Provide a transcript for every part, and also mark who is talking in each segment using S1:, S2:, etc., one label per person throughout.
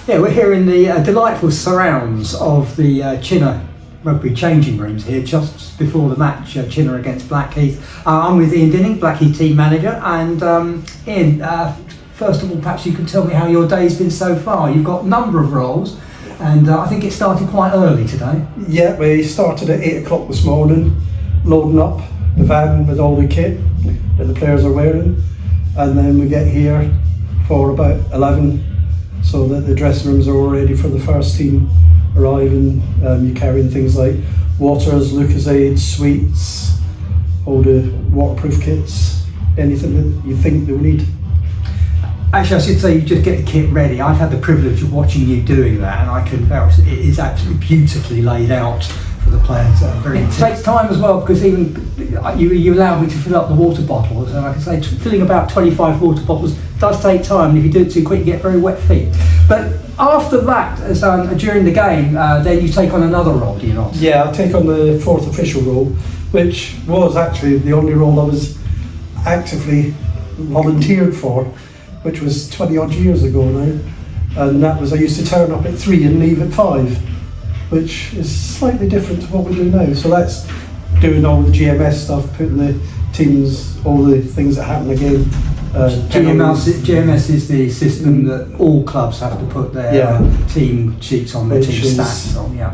S1: Yeah, we're here in the delightful surrounds of the Chinner Rugby changing rooms here, just before the match, Chinner against Blackheath. I'm with Iain Dinning, Blackheath team manager, and Iain, first of all, perhaps you can tell me how your day's been so far. You've got a number of roles, and I think it started quite early today.
S2: Yeah, we started at 8 o'clock this morning, loading up the van with all the kit that the players are wearing, and then we get here for about 11, so that the dressing rooms are all ready for the first team arriving. You're carrying things like waters, Lucozade, sweets, all the waterproof kits, anything that you think they'll need.
S1: Actually, I should say you just get the kit ready. I've had the privilege of watching you doing that, and I can vouch it is absolutely beautifully laid out for the players. It takes time as well, because even you allowed me to fill up the water bottles, and I can say filling about 25 water bottles does take time, and if you do it too quick you get very wet feet. But after that, during the game, then you take on another role, do you not?
S2: Yeah, I take on the fourth official role, which was actually the only role I was actively volunteered for, which was 20 odd years ago now, and that was I used to turn up at 3 and leave at 5, which is slightly different to what we do now. So that's doing all the GMS stuff, putting the teams, all the things that happen again.
S1: GMS is the system that all clubs have to put their team sheets on, their team stats on. Yeah,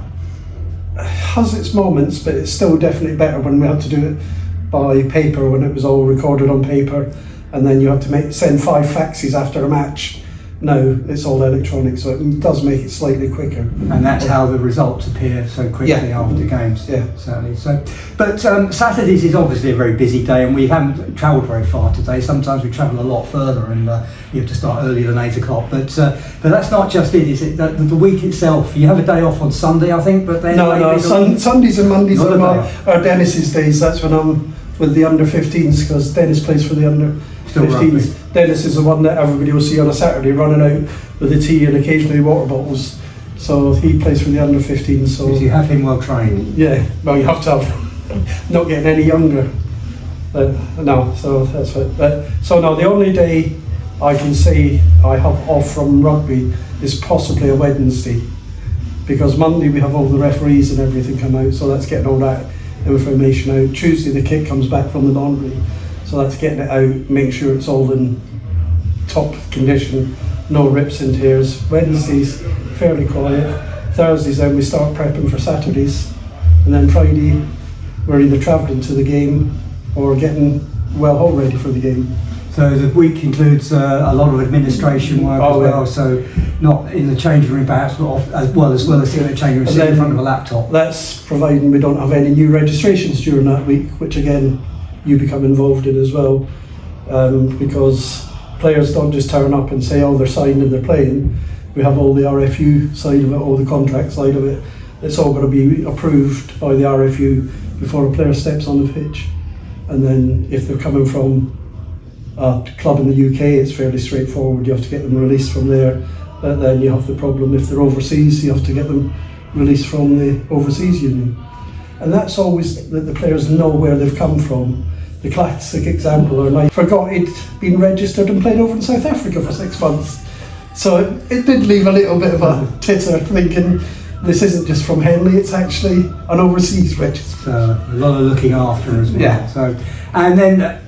S2: has its moments, but it's still definitely better when we had to do it by paper, when it was all recorded on paper, and then you have to send 5 faxes after a match. Now it's all electronic, so it does make it slightly quicker. And
S1: that's how the results appear so quickly after games.
S2: Yeah,
S1: certainly. So, but Saturdays is obviously a very busy day, and we haven't travelled very far today. Sometimes we travel a lot further, and you have to start earlier than 8 o'clock. But that's not just it, is it? The week itself, you have a day off on Sunday, I think. But then
S2: Sundays and Mondays are Dennis's days. That's when I'm with the under-15s, because Dennis plays for the under-15s. Dennis is the one that everybody will see on a Saturday running out with a tea and occasionally water bottles. So he plays for the under-15s. So
S1: you have him well trained.
S2: Yeah, well, you have to have. Not getting any younger. No, so that's it. So no, the only day I can say I have off from rugby is possibly a Wednesday, because Monday we have all the referees and everything come out, so that's getting all that information out. Tuesday the kit comes back from the laundry, so that's getting it out, making sure it's all in top condition, no rips and tears. Wednesdays fairly quiet. Thursdays then we start prepping for Saturdays, and then Friday we're either travelling to the game or getting all ready for the game.
S1: So the week includes a lot of administration work as well, so not in the changing room perhaps, but as well as sitting in the changing room, sitting in front of a laptop.
S2: That's providing we don't have any new registrations during that week, which again you become involved in as well, because players don't just turn up and say, oh, they're signed and they're playing. We have all the RFU side of it, all the contract side of it. It's all got to be approved by the RFU before a player steps on the pitch. And then if they're coming from a club in the UK, it's fairly straightforward. You have to get them released from there. But then you have the problem if they're overseas, you have to get them released from the overseas union. And that's always that the players know where they've come from. The classic example, I forgot he'd been registered and played over in South Africa for 6 months. So it did leave a little bit of a titter, thinking this isn't just from Henley, it's actually an overseas register.
S1: So a lot of looking after as well.
S2: Yeah.
S1: So, and then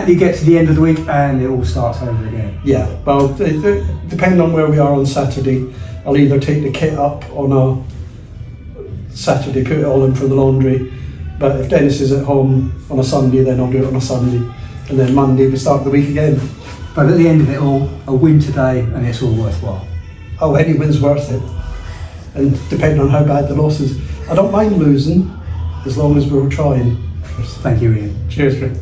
S1: you get to the end of the week and it all starts over again.
S2: Yeah, well, depending on where we are on Saturday, I'll either take the kit up on a Saturday, put it all in for the laundry, but if Dennis is at home on a Sunday, then I'll do it on a Sunday, and then Monday we start the week again.
S1: But at the end of it all, a win today and it's all worthwhile.
S2: Oh, any win's worth it, and depending on how bad the loss is. I don't mind losing as long as we're trying.
S1: Thank you, Iain.
S2: Cheers, Greg.